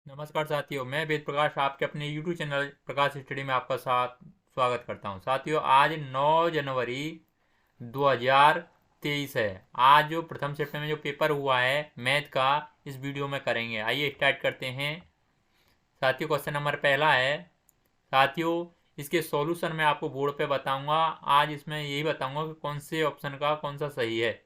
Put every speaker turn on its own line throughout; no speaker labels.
नमस्कार साथियों, मैं वेद प्रकाश आपके अपने YouTube चैनल प्रकाश स्टडी में आपका स्वागत करता हूं। साथियों, आज 9 जनवरी 2023 है। आज जो प्रथम शिफ्ट में जो पेपर हुआ है मैथ का, इस वीडियो में करेंगे। आइए स्टार्ट करते हैं। साथियों, क्वेश्चन नंबर पहला है। साथियों, इसके सॉल्यूशन मैं आपको बोर्ड पे बताऊंगा। आज इसमें यही बताऊंगा कि कौन से ऑप्शन का कौन सा सही है,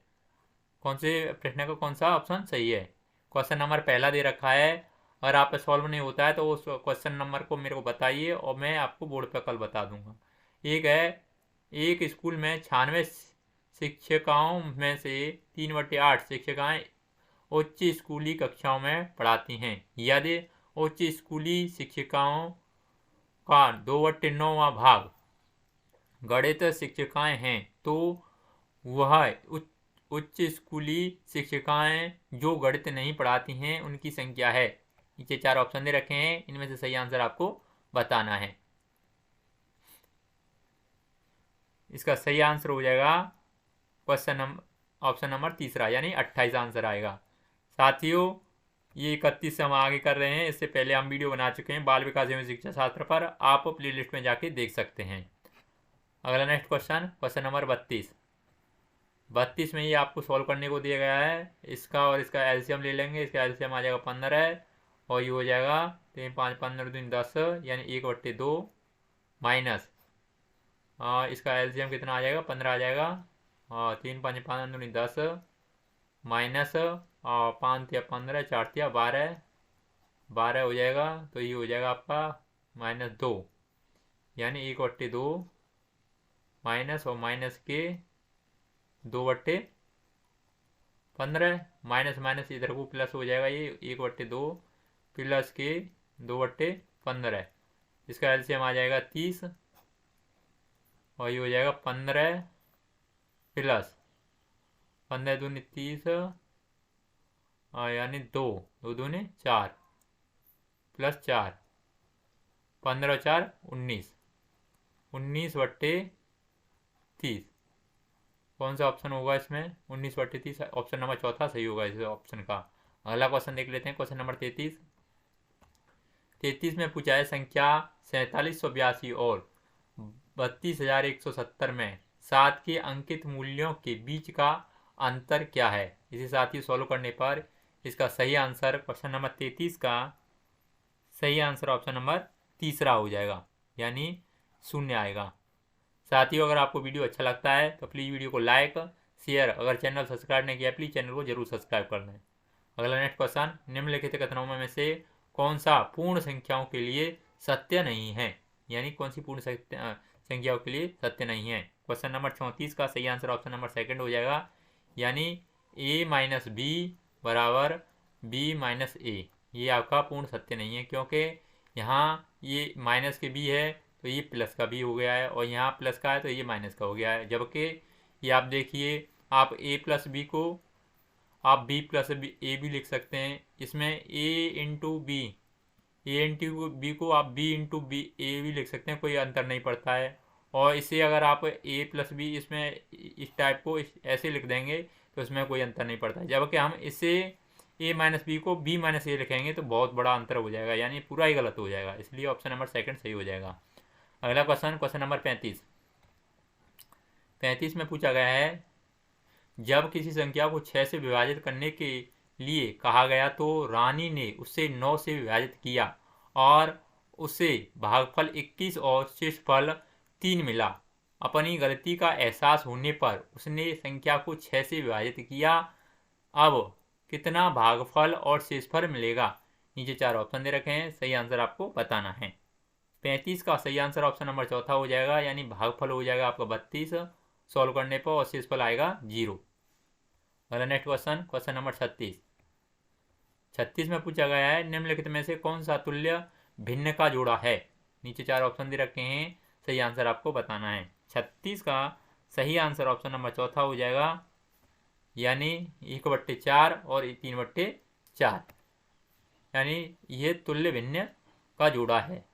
कौन से प्रश्न का कौन सा ऑप्शन सही है। क्वेश्चन नंबर पहला दे रखा है। अगर आप सॉल्व नहीं होता है तो उस क्वेश्चन नंबर को मेरे को बताइए और मैं आपको बोर्ड पर कल बता दूंगा। एक है, एक स्कूल में 96 शिक्षिकाओं में से 3/8 शिक्षिकाएं उच्च स्कूली कक्षाओं में पढ़ाती हैं। यदि उच्च स्कूली शिक्षिकाओं का 2/9वां भाग गणित शिक्षिकाएं हैं तो वह उच्च स्कूली शिक्षिकाएं जो गणित नहीं पढ़ाती हैं उनकी संख्या है। नीचे 4 ऑप्शन दे रखे हैं, इनमें से सही आंसर आपको बताना है। इसका सही आंसर हो जाएगा ऑप्शन नंबर तीसरा, यानी 28 आंसर आएगा। साथियों, ये 31 से हम आगे कर रहे हैं। इससे पहले हम वीडियो बना चुके हैं बाल विकास एवं शिक्षा शास्त्र पर, आप प्लेलिस्ट में जाके देख सकते हैं। अगला नेक्स्ट क्वेश्चन नंबर 32 में ये आपको सॉल्व करने को दिया गया है। इसका और इसका एलसीएम ले लेंगे। इसका एलसीएम आ जाएगा 15 और ये हो जाएगा 3 5 15 3 10, यानी 1/2 माइनस इसका एलसीएम कितना आ जाएगा, 15 आ जाएगा। और 3 5 5 10 माइनस और 5 या 15 4 या 12 हो जाएगा। तो ये हो जाएगा आपका -2, यानी 1/2 माइनस और माइनस के 2/15, माइनस माइनस इधर को प्लस हो जाएगा। ये 1/2 प्लस के 2/15, इसका एलसीएम आ जाएगा 30 और ये हो जाएगा 15 प्लस 15 दूनी 30 यानी 2 दूनी 4 प्लस 4, 15 और 4 19, 19/30। कौन सा ऑप्शन होगा इसमें? 19/30 ऑप्शन नंबर चौथा सही होगा इस ऑप्शन का। अगला क्वेश्चन देख लेते हैं, क्वेश्चन नंबर 33 में पूछा है संख्या 4782 और 32,170 में 7 के अंकित मूल्यों के बीच का अंतर क्या है। इसे साथ ही सॉल्व करने पर इसका सही आंसर, क्वेश्चन नंबर 33 का सही आंसर ऑप्शन नंबर तीसरा हो जाएगा, यानी 0 आएगा। साथियों, अगर आपको वीडियो अच्छा लगता है तो प्लीज़ वीडियो को लाइक शेयर, अगर चैनल सब्सक्राइब नहीं किया प्लीज़ चैनल को जरूर सब्सक्राइब कर लें। अगला नेक्स्ट क्वेश्चन, निम्नलिखित कथनों में से कौन सा पूर्ण संख्याओं के लिए सत्य नहीं है, यानी कौन सी पूर्ण संख्याओं के लिए सत्य नहीं है। क्वेश्चन नंबर 34 का सही आंसर ऑप्शन नंबर सेकंड हो जाएगा, यानी a माइनस बी बराबर b माइनस ए। ये आपका पूर्ण सत्य नहीं है, क्योंकि यहाँ ये माइनस के b है तो ये प्लस का भी हो गया है, और यहाँ प्लस का है तो ये माइनस का हो गया है। जबकि ये आप देखिए, आप a प्लस बी को आप b प्लस ए भी लिख सकते हैं। इसमें a इंटू बी को आप b इंटू बी ए भी लिख सकते हैं, कोई अंतर नहीं पड़ता है। और इसे अगर आप a प्लस बी इसमें इस टाइप को ऐसे लिख देंगे तो इसमें कोई अंतर नहीं पड़ता है। जबकि हम इसे a माइनस बी को b माइनस ए लिखेंगे तो बहुत बड़ा अंतर हो जाएगा, यानी पूरा ही गलत हो जाएगा। इसलिए ऑप्शन नंबर सेकंड सही हो जाएगा। अगला क्वेश्चन नंबर 35 में पूछा गया है, जब किसी संख्या को 6 से विभाजित करने के लिए कहा गया तो रानी ने उसे 9 से विभाजित किया और उसे भागफल 21 और शेषफल 3 मिला। अपनी गलती का एहसास होने पर उसने संख्या को 6 से विभाजित किया। अब कितना भागफल और शेषफल मिलेगा। नीचे 4 ऑप्शन दे रखे हैं, सही आंसर आपको बताना है। 35 का सही आंसर ऑप्शन नंबर चौथा हो जाएगा, यानी भागफल हो जाएगा आपका 32 सॉल्व करने पर, और शेषफल आएगा 0। अगला नेक्स्ट क्वेश्चन नंबर 36 में पूछा गया है, निम्नलिखित में से कौन सा तुल्य भिन्न का जोड़ा है। नीचे 4 ऑप्शन दे रखे हैं, सही आंसर आपको बताना है। 36 का सही आंसर ऑप्शन नंबर चौथा हो जाएगा, यानी 1/4 और 3/4, यानी ये तुल्य भिन्न का जोड़ा है।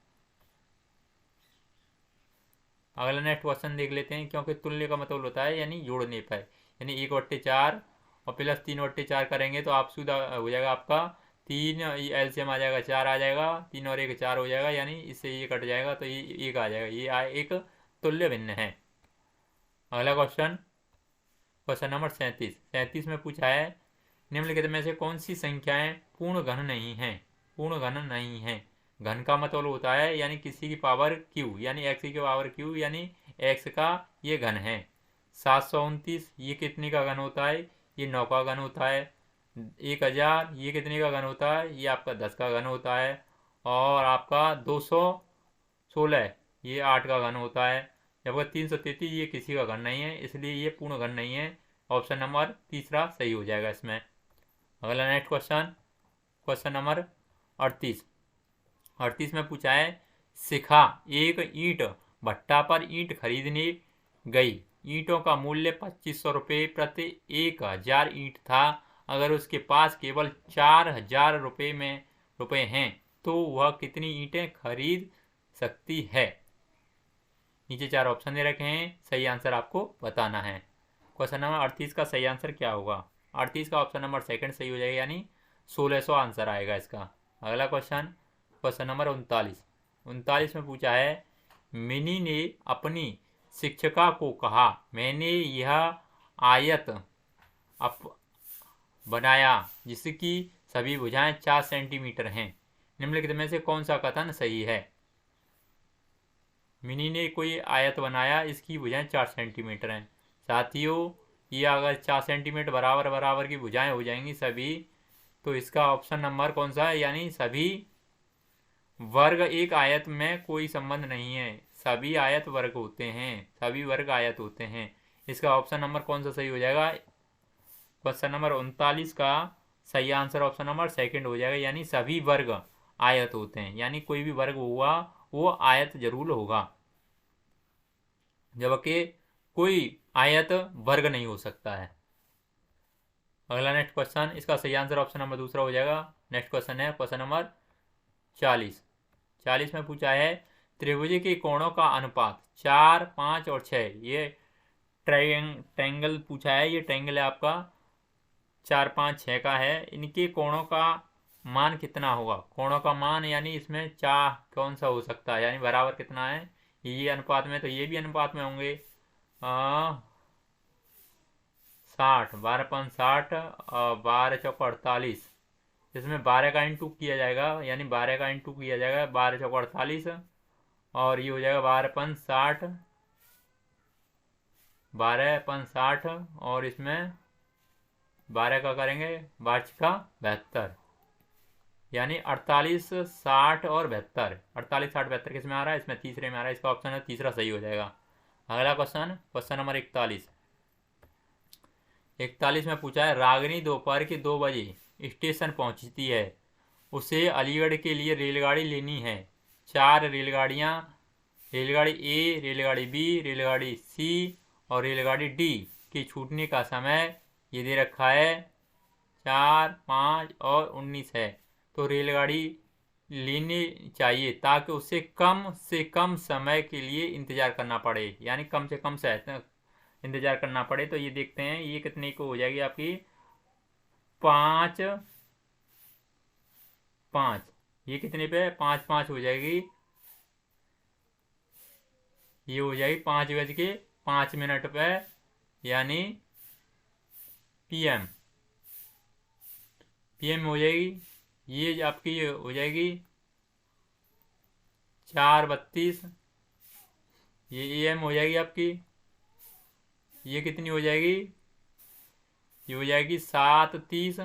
अगला नेक्स्ट क्वेश्चन देख लेते हैं, क्योंकि तुल्य का मतलब होता है यानी जोड़ने पर, यानी 1/4 और प्लस 3/4 करेंगे तो आप सीधा हो जाएगा आपका 3 एलसीएम आ जाएगा 4 आ जाएगा, 3 और 1 4 हो जाएगा, यानी इससे ये कट जाएगा तो ये 1 आ जाएगा। ये एक तुल्य भिन्न है। अगला क्वेश्चन, क्वेश्चन नंबर 37 में पूछा है निम्नलिखित में से कौन सी संख्याएं पूर्ण घन नहीं है। पूर्ण घन नहीं है, घन का मतलब होता है यानी किसी की पावर क्यू, यानी एक्स की पावर क्यू, यानी एक्स का ये घन है। 729 ये कितने का घन होता है, ये 9 का घन होता है। 1000 ये कितने का घन होता है, ये आपका 10 का घन होता है। और आपका 216 ये 8 का घन होता है। जबकि 333 ये किसी का घन नहीं है, इसलिए ये पूर्ण घन नहीं है। ऑप्शन नंबर तीसरा सही हो जाएगा इसमें। अगला नेक्स्ट क्वेश्चन, क्वेश्चन नंबर 38 में पूछा है शिखा एक ईंट भट्टा पर ईंट खरीदने गई। ईंटों का मूल्य 2500 रुपये प्रति 1000 ईंट था। अगर उसके पास केवल 4000 रुपये हैं तो वह कितनी ईंटें खरीद सकती है। नीचे 4 ऑप्शन दे रखे हैं, सही आंसर आपको बताना है। क्वेश्चन नंबर 38 का सही आंसर क्या होगा। 38 का ऑप्शन नंबर सेकंड सही हो जाएगा, यानी 1600 आंसर आएगा इसका। अगला क्वेश्चन, क्वेश्चन नंबर 39 में पूछा है मिनी ने अपनी शिक्षिका को कहा मैंने यह आयत बनाया जिसकी सभी भुजाएं 4 सेंटीमीटर हैं। निम्नलिखित में से कौन सा कथन सही है। मिनी ने कोई आयत बनाया, इसकी भुजाएं 4 सेंटीमीटर हैं। साथियों ये अगर 4 सेंटीमीटर बराबर बराबर की भुजाएं हो जाएंगी सभी, तो इसका ऑप्शन नंबर कौन सा है, यानी सभी वर्ग एक आयत में कोई संबंध नहीं है। सभी आयत वर्ग होते हैं, सभी वर्ग आयत होते हैं। इसका ऑप्शन नंबर कौन सा सही हो जाएगा। क्वेश्चन नंबर 39 का सही आंसर ऑप्शन नंबर सेकंड हो जाएगा, यानी सभी वर्ग आयत होते हैं, यानी कोई भी वर्ग हुआ वो आयत जरूर होगा, जबकि कोई आयत वर्ग नहीं हो सकता है। अगला नेक्स्ट क्वेश्चन, इसका सही आंसर ऑप्शन नंबर दूसरा हो जाएगा। नेक्स्ट क्वेश्चन है क्वेश्चन नंबर 40 में पूछा है त्रिभुज के कोणों का अनुपात 4, 5 और 6। ये ट्रायंगल पूछा है, ये ट्रायंगल है आपका 4, 5, 6 का है। इनके कोणों का मान कितना होगा। कोणों का मान यानी इसमें चार कौन सा हो सकता है, यानी बराबर कितना है। ये अनुपात में तो ये भी अनुपात में होंगे। 60, 12 5 60 और 12 चौक 48। इसमें 12 का इंटू किया जाएगा, यानी 12 का इंटू किया जाएगा, 12 चौक 48 और ये हो जाएगा 12 5 60, 12 5 60 और इसमें 12 का करेंगे 12 का 72, यानी 48 60 और 72। 48 60 72 किस में आ रहा है, इसमें तीसरे में आ रहा है। इसका ऑप्शन है तीसरा सही हो जाएगा। अगला क्वेश्चन, क्वेश्चन नंबर 41 में पूछा है रागिनी दोपहर के 2 बजे स्टेशन पहुंचती है। उसे अलीगढ़ के लिए रेलगाड़ी लेनी है। 4 रेलगाड़ियां, रेलगाड़ी ए, रेलगाड़ी बी, रेलगाड़ी सी और रेलगाड़ी डी के छूटने का समय ये दे रखा है 4, 5 और 19 है। तो रेलगाड़ी लेनी चाहिए ताकि उसे कम से कम समय के लिए इंतजार करना पड़े, यानी कम से कम इंतजार करना पड़े। तो ये देखते हैं ये कितने को हो जाएगी आपकी 5, 5 ये कितने पे 5 5 हो जाएगी। ये हो जाएगी 5:05 पे, यानी पीएम हो जाएगी। ये आपकी हो जाएगी 4:32। ये एएम हो जाएगी आपकी। ये कितनी हो जाएगी, ये हो जाएगी 7:30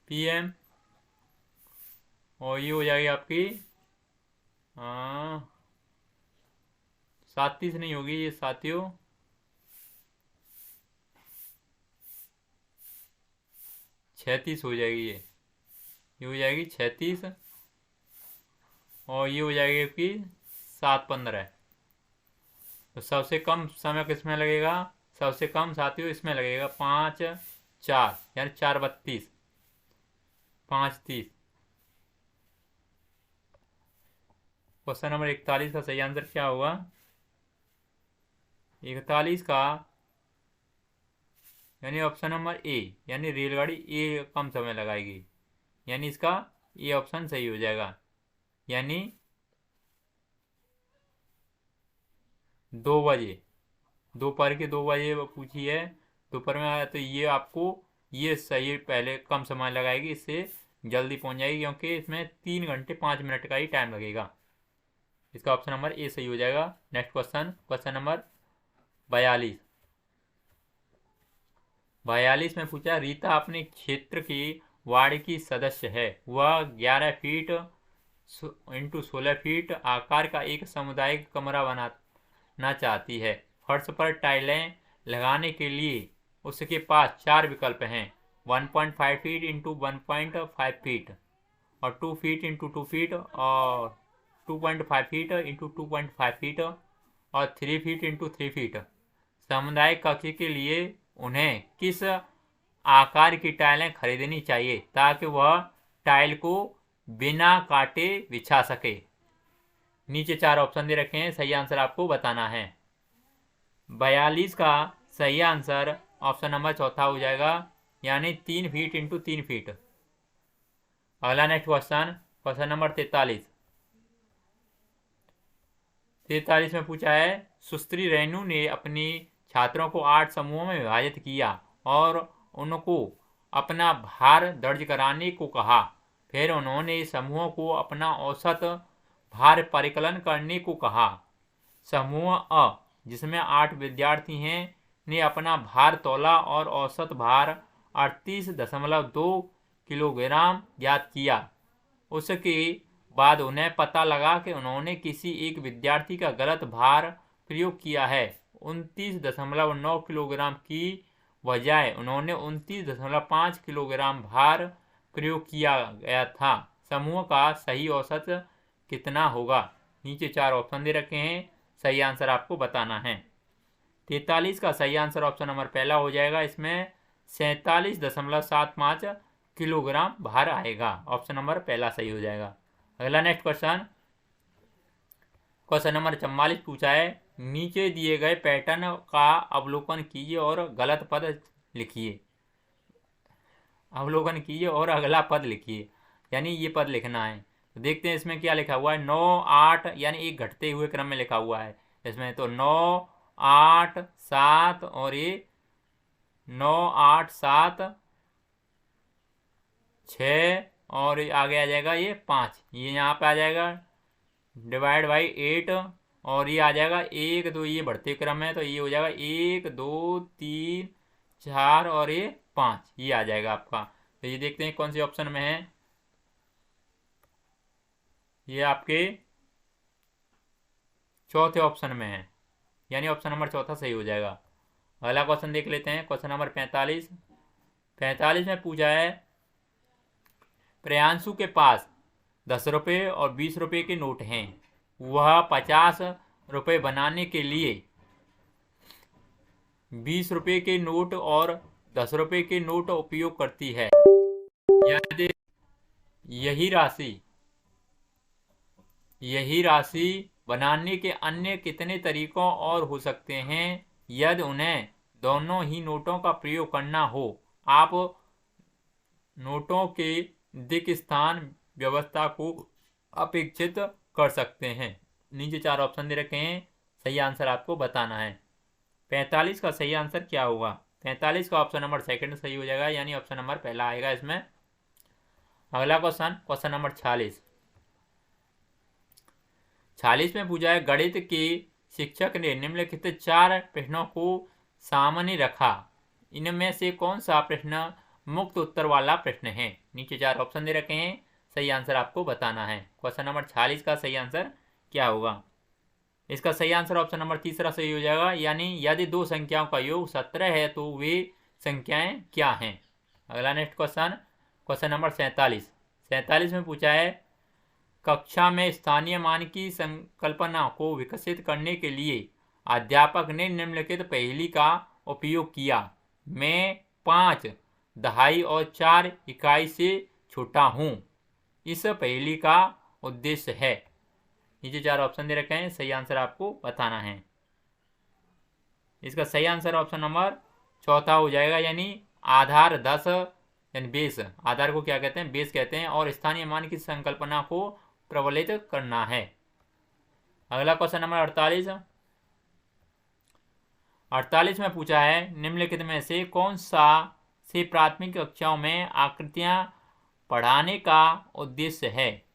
पीएम और ये हो जाएगी आपकी 7:30 नहीं होगी ये साथियों, 36 हो जाएगी। ये हो जाएगी 36 और ये हो जाएगी आपकी 7:15। तो सबसे कम समय किसमें लगेगा, सबसे कम साथियों इसमें लगेगा 5 4, यानी 4:32 5:30। क्वेश्चन नंबर 41 का सही आंसर क्या होगा। 41 का यानी ऑप्शन नंबर ए, यानी रेलगाड़ी ए कम समय लगाएगी, यानी इसका ये ऑप्शन सही हो जाएगा। यानी 2 बजे, दोपहर के 2 बजे पूछी है, दोपहर में आया तो ये आपको ये सही पहले कम समय लगाएगी, इससे जल्दी पहुंच जाएगी, क्योंकि इसमें 3 घंटे 5 मिनट का ही टाइम लगेगा। इसका ऑप्शन नंबर ए सही हो जाएगा। Next question, question number 42। 42 में पूछा, रीता अपने क्षेत्र की वार्ड की सदस्य है। वह 11 फीट इंटू 16 फीट आकार का एक सामुदायिक कमरा बनाना चाहती है। फर्श पर टाइलें लगाने के लिए उसके पास 4 विकल्प हैं, 1.5 फीट इंटू 1.5 फीट और 2 फीट इंटू 2 फीट और 2.5 फीट इंटू 2.5 फीट और 3 फीट इंटू 3 फीट। सामुदायिक कक्ष के लिए उन्हें किस आकार की टाइलें खरीदनी चाहिए ताकि वह टाइल को बिना काटे बिछा सके। नीचे 4 ऑप्शन दे रखे हैं, सही आंसर आपको बताना है। 42 का सही आंसर ऑप्शन नंबर चौथा हो जाएगा, यानी 3 फीट इंटू 3 फीट। अगला नेक्स्ट क्वेश्चन, क्वेश्चन नंबर 43। 43 में पूछा है, सुश्री रेणु ने अपनी छात्रों को 8 समूहों में विभाजित किया और उनको अपना भार दर्ज कराने को कहा। फिर उन्होंने समूहों को अपना औसत भार परिकलन करने को कहा। समूह अ, जिसमें 8 विद्यार्थी हैं, ने अपना भार तौला और औसत भार 38.2 किलोग्राम ज्ञात किया। उसके बाद उन्हें पता लगा कि उन्होंने किसी एक विद्यार्थी का गलत भार प्रयोग किया है। 29.9 किलोग्राम की बजाय उन्होंने 29.5 किलोग्राम भार प्रयोग किया गया था। समूह का सही औसत कितना होगा? नीचे 4 ऑप्शन दे रखे हैं, सही आंसर आपको बताना है। 43 का सही आंसर ऑप्शन नंबर पहला हो जाएगा। इसमें 47.75 किलोग्राम भार आएगा। ऑप्शन नंबर पहला सही हो जाएगा। अगला नेक्स्ट क्वेश्चन, क्वेश्चन नंबर 44 पूछा है, नीचे दिए गए पैटर्न का अवलोकन कीजिए और गलत पद लिखिए। अवलोकन कीजिए और अगला पद लिखिए, यानी ये पद लिखना है। तो देखते हैं इसमें क्या लिखा हुआ है। 9 8, यानी एक घटते हुए क्रम में लिखा हुआ है इसमें। तो 9 8 7 और ये 9 8 7 6 और आगे आ जाएगा ये 5, ये यहाँ पे आ जाएगा डिवाइड बाई 8 और ये आ जाएगा 1 2, ये बढ़ते क्रम है तो ये हो जाएगा 1 2 3 4 और ये 5, ये आ जाएगा आपका। तो ये देखते हैं कौन से ऑप्शन में है। ये आपके चौथे ऑप्शन में है, यानी ऑप्शन नंबर चौथा सही हो जाएगा। अगला क्वेश्चन देख लेते हैं, क्वेश्चन नंबर 45। 45 में पूछा है, प्रियांशु के पास 10 रुपये और 20 रुपये के नोट हैं। वह 50 रुपये बनाने के लिए 20 रुपये के नोट और 10 रुपये के नोट उपयोग करती है। यही राशि बनाने के अन्य कितने तरीकों और हो सकते हैं यदि उन्हें दोनों ही नोटों का प्रयोग करना हो? आप नोटों के दिक स्थान व्यवस्था को अपेक्षित कर सकते हैं। नीचे 4 ऑप्शन दे रखे हैं, सही आंसर आपको बताना है। 45 का सही आंसर क्या होगा? 45 का ऑप्शन नंबर सेकंड सही हो जाएगा, यानी ऑप्शन नंबर पहला आएगा इसमें। अगला क्वेश्चन, क्वेश्चन नंबर 46। 46 में पूछा है, गणित के शिक्षक ने निम्नलिखित 4 प्रश्नों को सामने रखा। इनमें से कौन सा प्रश्न मुक्त उत्तर वाला प्रश्न है? नीचे 4 ऑप्शन दे रखे हैं, सही आंसर आपको बताना है। क्वेश्चन नंबर 46 का सही आंसर क्या होगा? इसका सही आंसर ऑप्शन नंबर तीसरा सही हो जाएगा, यानी यदि 2 संख्याओं का योग 17 है तो वे संख्याएं क्या हैं? अगला नेक्स्ट क्वेश्चन, क्वेश्चन नंबर 47। 47 में पूछा है, कक्षा में स्थानीय मान की संकल्पना को विकसित करने के लिए अध्यापक ने निम्नलिखित पहेली का उपयोग किया। मैं 5 दहाई और 4 इकाई से छोटा हूँ। इस पहेली का उद्देश्य है। नीचे 4 ऑप्शन दे रखे हैं, सही आंसर आपको बताना है। इसका सही आंसर ऑप्शन नंबर चौथा हो जाएगा, यानी आधार 10 यानी बेस, आधार को क्या कहते हैं, बेस कहते हैं, और स्थानीय मान की संकल्पना को प्रबलित करना है। अगला क्वेश्चन नंबर 48 में पूछा है, निम्नलिखित में से कौन सा से प्राथमिक कक्षाओं में आकृतियां पढ़ाने का उद्देश्य है?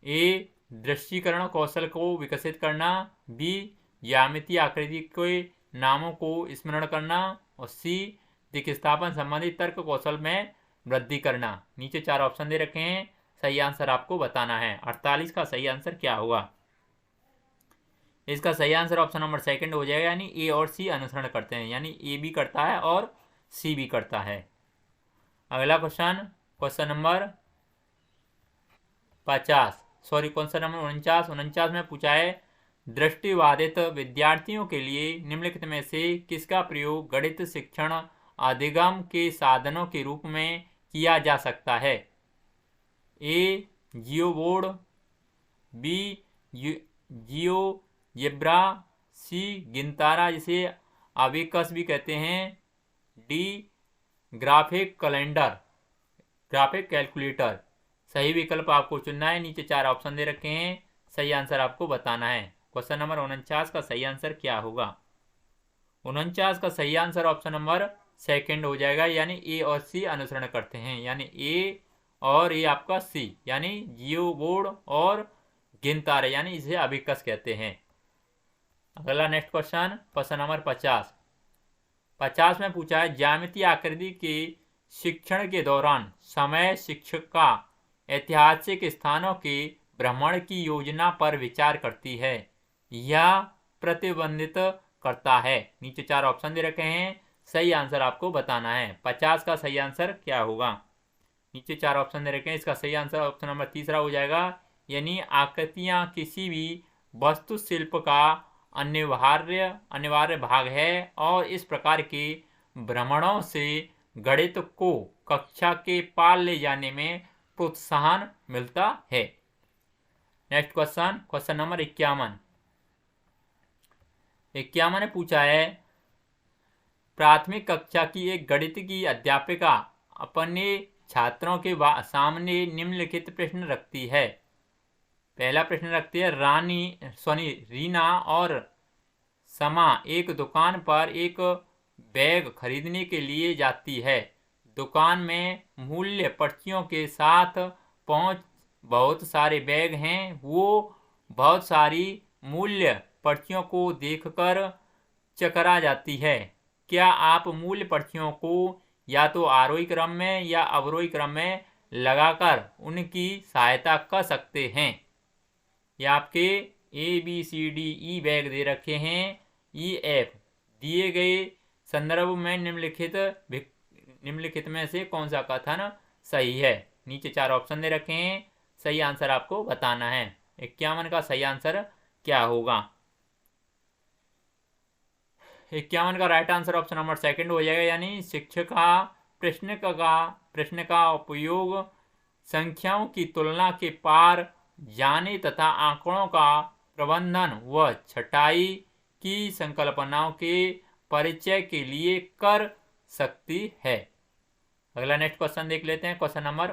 ए, दृश्यीकरण कौशल को विकसित करना, बी, ज्यामितीय आकृति के नामों को स्मरण करना, और सी, दिक्स्थापन संबंधी तर्क कौशल में वृद्धि करना। नीचे 4 ऑप्शन दे रखे हैं, सही आंसर आपको बताना है। 48 का सही आंसर क्या होगा? इसका सही आंसर ऑप्शन नंबर सेकंड हो जाएगा, यानी ए और सी अनुसरण करते हैं, यानी ए भी करता है और सी भी करता है। अगला क्वेश्चन नंबर 49 में पूछा है, दृष्टिबाधित विद्यार्थियों के लिए निम्नलिखित में से किसका प्रयोग गणित शिक्षण अधिगम के साधनों के रूप में किया जा सकता है? ए, जियो बोर्ड, बी, जियोजेब्रा, सी, गिनतारा जिसे अबेकस भी कहते हैं, डी, ग्राफिक कैलकुलेटर। सही विकल्प आपको चुनना है। नीचे 4 ऑप्शन दे रखे हैं, सही आंसर आपको बताना है। क्वेश्चन नंबर 49 का सही आंसर क्या होगा? 49 का सही आंसर ऑप्शन नंबर सेकंड हो जाएगा, यानी ए और सी अनुसरण करते हैं, यानी ए और ए आपका सी, यानी जियो बोर्ड और गिनतारे, यानी इसे अबेकस कहते हैं। अगला नेक्स्ट क्वेश्चन नंबर 50 में पूछा है, ज्यामितीय आकृति के शिक्षण के दौरान समय शिक्षक का ऐतिहासिक स्थानों के भ्रमण की योजना पर विचार करती है या प्रतिबंधित करता है? नीचे 4 ऑप्शन दे रखे हैं, सही आंसर आपको बताना है। 50 का सही आंसर क्या होगा? नीचे 4 ऑप्शन दे रखे हैं, इसका सही आंसर ऑप्शन नंबर तीसरा हो जाएगा, यानी आकृतियां किसी भी वास्तुशिल्प का अनिवार्य भाग है और इस प्रकार के भ्रमणों से गणित को कक्षा के पार ले जाने में प्रोत्साहन मिलता है। नेक्स्ट क्वेश्चन नंबर 51 ने पूछा है, प्राथमिक कक्षा की एक गणित की अध्यापिका अपने छात्रों के सामने निम्नलिखित प्रश्न रखती है। पहला प्रश्न रखती है, रीना और समा एक दुकान पर एक बैग खरीदने के लिए जाती है। दुकान में मूल्य पर्चियों के साथ बहुत सारे बैग हैं। वो बहुत सारी मूल्य पर्चियों को देखकर चकरा जाती है। क्या आप मूल्य पर्चियों को या तो आरोही क्रम में या अवरोही क्रम में लगाकर उनकी सहायता कर सकते हैं? या आपके ABCDE बैग दे रखे हैं, EF दिए गए संदर्भ में निम्नलिखित में से कौन सा कथन सही है? नीचे 4 ऑप्शन दे रखे हैं, सही आंसर आपको बताना है। 51 का सही आंसर क्या होगा? 51 का right answer option number second हो जाएगा, यानी शिक्षक प्रश्न का उपयोग संख्याओं की तुलना के पार जाने तथा आंकड़ों का प्रबंधन व छटाई की संकल्पनाओं के परिचय के लिए कर सकती है। अगला नेक्स्ट क्वेश्चन देख लेते हैं, क्वेश्चन नंबर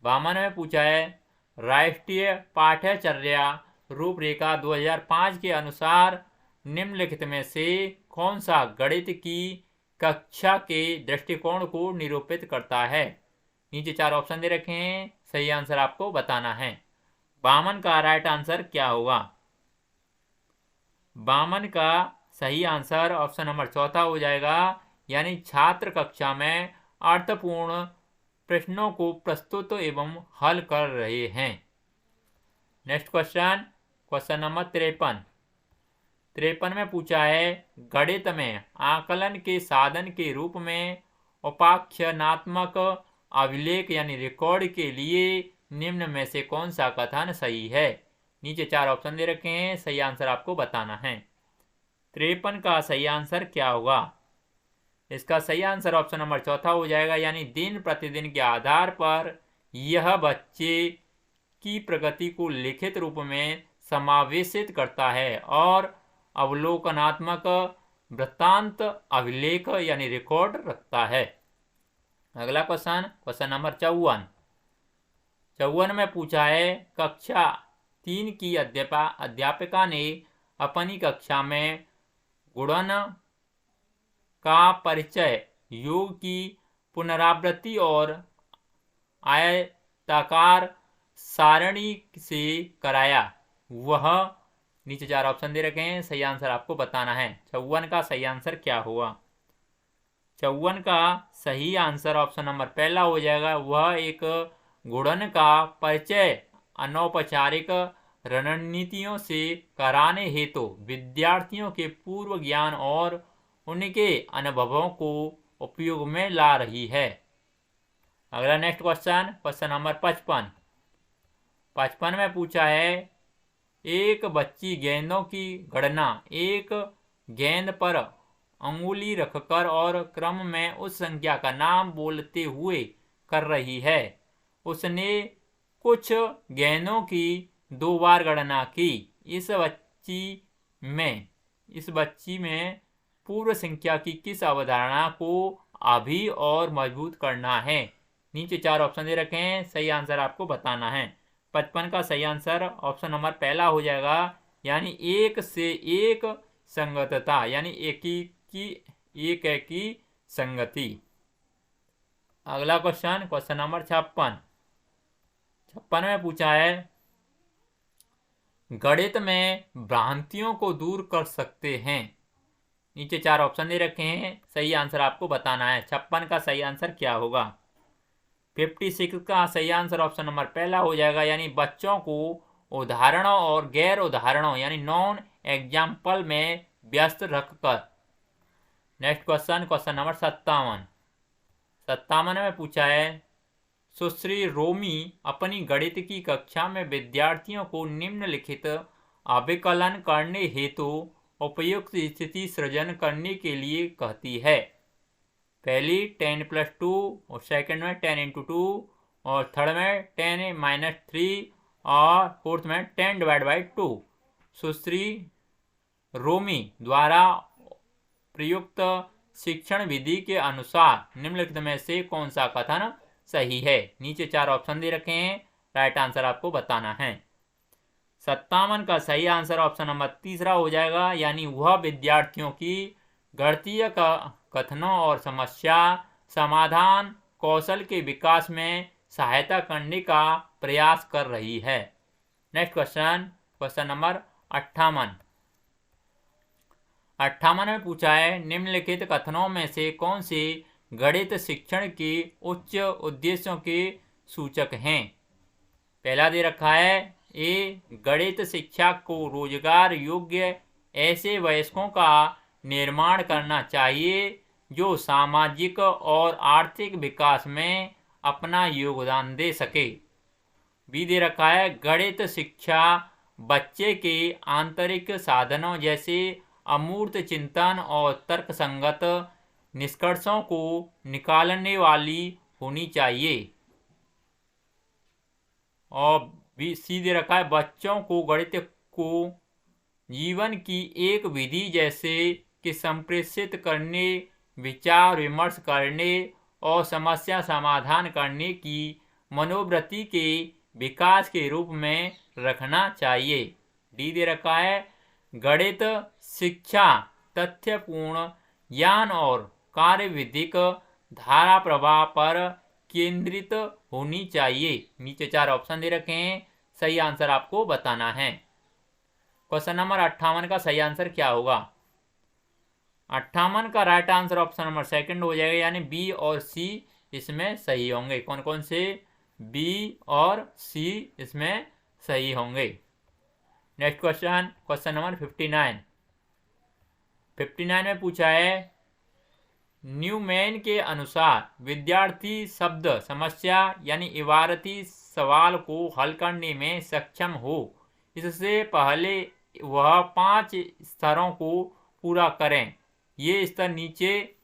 52 में पूछा है, राष्ट्रीय पाठ्यचर्या रूपरेखा 2005 के अनुसार निम्नलिखित में से कौन सा गणित की कक्षा के दृष्टिकोण को निरूपित करता है? नीचे 4 ऑप्शन दे रखे हैं, सही आंसर आपको बताना है। 52 का राइट आंसर क्या होगा? 52 का सही आंसर ऑप्शन नंबर चौथा हो जाएगा, यानी छात्र कक्षा में अर्थपूर्ण प्रश्नों को प्रस्तुत एवं हल कर रहे हैं। नेक्स्ट क्वेश्चन नंबर 53 में पूछा है, गणित में आकलन के साधन के रूप में उपाख्यानात्मक अभिलेख यानी रिकॉर्ड के लिए निम्न में से कौन सा कथन सही है? नीचे 4 ऑप्शन दे रखे हैं, सही आंसर आपको बताना है। 53 का सही आंसर क्या होगा? इसका सही आंसर ऑप्शन नंबर चौथा हो जाएगा, यानी दिन प्रतिदिन के आधार पर यह बच्चे की प्रगति को लिखित रूप में समावेशित करता है और अवलोकनात्मक वृत्तांत अभिलेख यानी रिकॉर्ड रखता है। अगला क्वेश्चन नंबर 54 में पूछा है, कक्षा 3 की अध्यापिका ने अपनी कक्षा में गुणन का परिचय योग की पुनरावृत्ति और आयताकार सारणी से कराया। वह नीचे 4 ऑप्शन दे रखे हैं, सही आंसर आपको बताना है। 54 का सही आंसर क्या होगा? 54 का सही आंसर ऑप्शन नंबर पहला हो जाएगा। वह एक गुणन का परिचय अनौपचारिक रणनीतियों से कराने हेतु विद्यार्थियों के पूर्व ज्ञान और उनके अनुभवों को उपयोग में ला रही है। अगला नेक्स्ट क्वेश्चन नंबर 55 में पूछा है, एक बच्ची गेंदों की गणना एक गेंद पर अंगुली रखकर और क्रम में उस संख्या का नाम बोलते हुए कर रही है। उसने कुछ गेंदों की 2 बार गणना की। इस बच्ची में पूर्व संख्या की किस अवधारणा को अभी और मजबूत करना है? नीचे 4 ऑप्शन दे रखे हैं, सही आंसर आपको बताना है। 55 का सही आंसर ऑप्शन नंबर पहला हो जाएगा, यानी एक से एक संगतता, यानी एक की संगति। अगला क्वेश्चन नंबर 56 में पूछा है, गणित में भ्रांतियों को दूर कर सकते हैं। नीचे 4 ऑप्शन दे रखे हैं, सही आंसर आपको बताना है। 56 का सही आंसर क्या होगा? 56 का सही आंसर ऑप्शन नंबर पहला हो जाएगा, यानी बच्चों को उदाहरणों और गैर उदाहरणों यानी नॉन एग्जाम्पल में व्यस्त रखकर। नेक्स्ट क्वेश्चन नंबर 57 में पूछा है, सुश्री रोमी अपनी गणित की कक्षा में विद्यार्थियों को निम्नलिखित अभिकलन करने हेतु उपयुक्त स्थिति सृजन करने के लिए कहती है। पहली 10+2 और सेकंड में 10×2 और थर्ड में 10-3 और फोर्थ में 10/2। सुश्री रोमी द्वारा प्रयुक्त शिक्षण विधि के अनुसार निम्नलिखित में से कौन सा कथन सही है? नीचे 4 ऑप्शन दे रखे हैं, राइट आंसर आपको बताना है। 57 का सही आंसर ऑप्शन नंबर तीसरा हो जाएगा, यानी वह विद्यार्थियों की गणितीय कथनों और समस्या समाधान कौशल के विकास में सहायता करने का प्रयास कर रही है। नेक्स्ट क्वेश्चन नंबर 58 में पूछा है, निम्नलिखित कथनों में से कौन से गणित शिक्षण के उच्च उद्देश्यों के सूचक हैं? पहला दे रखा है, ए गणित शिक्षा को रोजगार योग्य ऐसे वयस्कों का निर्माण करना चाहिए जो सामाजिक और आर्थिक विकास में अपना योगदान दे सके। बी दे रखा है, गणित शिक्षा बच्चे के आंतरिक साधनों जैसे अमूर्त चिंतन और तर्कसंगत निष्कर्षों को निकालने वाली होनी चाहिए। और बी सी दे रखा है, बच्चों को गणित को जीवन की एक विधि जैसे कि संप्रेषित करने, विचार विमर्श करने और समस्या समाधान करने की मनोवृत्ति के विकास के रूप में रखना चाहिए। डी दे रखा है, गणित शिक्षा तथ्यपूर्ण ज्ञान और कार्यविधिक धारा प्रवाह पर केंद्रित होनी चाहिए। नीचे 4 ऑप्शन दे रखे हैं, सही आंसर आपको बताना है। क्वेश्चन नंबर 58 का सही आंसर क्या होगा? 58 का right answer option number second हो जाएगा, यानी बी और सी इसमें सही होंगे। कौन कौन से? बी और सी इसमें सही होंगे। नेक्स्ट क्वेश्चन नंबर 59 में पूछा है, न्यूमैन के अनुसार विद्यार्थी शब्द समस्या यानी इबारती सवाल को हल करने में सक्षम हो, इससे पहले वह 5 स्तरों को पूरा करें। ये स्तर नीचे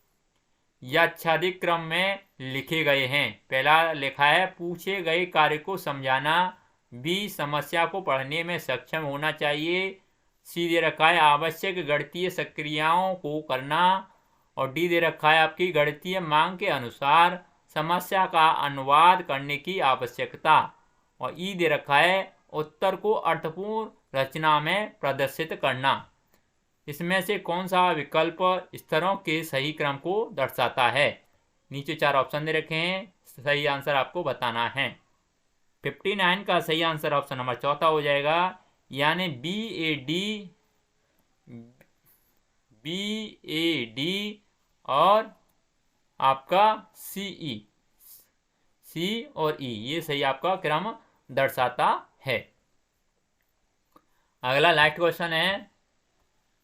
याच्छादित क्रम में लिखे गए हैं। पहला लिखा है, पूछे गए कार्य को समझाना। बी, समस्या को पढ़ने में सक्षम होना चाहिए। सी दे रखा है आवश्यक गणितीय सक्रियाओं को करना, और डी दे रखा है आपकी गणितीय मांग के अनुसार समस्या का अनुवाद करने की आवश्यकता, और ई दे रखा है उत्तर को अर्थपूर्ण रचना में प्रदर्शित करना। इसमें से कौन सा विकल्प स्तरों के सही क्रम को दर्शाता है? नीचे 4 ऑप्शन दे रखे हैं, सही आंसर आपको बताना है। 59 का सही आंसर ऑप्शन नंबर चौथा हो जाएगा, यानी बी ए डी और आपका सी और ई, ये सही आपका क्रम दर्शाता है। अगला लास्ट क्वेश्चन है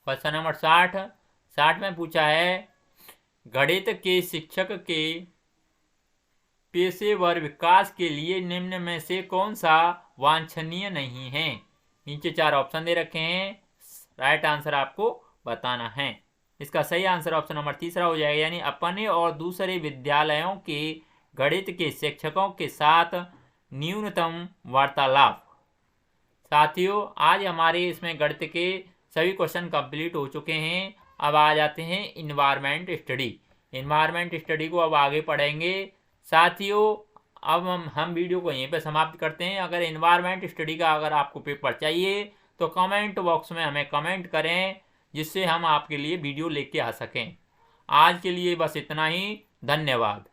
क्वेश्चन नंबर 60 में पूछा है गणित के शिक्षक के पेशेवर विकास के लिए निम्न में से कौन सा वांछनीय नहीं है? नीचे 4 ऑप्शन दे रखे हैं, राइट आंसर आपको बताना है। इसका सही आंसर ऑप्शन नंबर तीसरा हो जाएगा, यानी अपने और दूसरे विद्यालयों के गणित के शिक्षकों के साथ न्यूनतम वार्तालाप। साथियों, आज हमारे इसमें गणित के सभी क्वेश्चन कंप्लीट हो चुके हैं। अब आ जाते हैं इन्वायरमेंट स्टडी। इन्वायरमेंट स्टडी को अब आगे पढ़ेंगे। साथियों, अब हम वीडियो को यहीं पे समाप्त करते हैं। अगर इन्वायरमेंट स्टडी का अगर आपको पेपर चाहिए तो कमेंट बॉक्स में हमें कमेंट करें, जिससे हम आपके लिए वीडियो लेके आ सकें। आज के लिए बस इतना ही। धन्यवाद।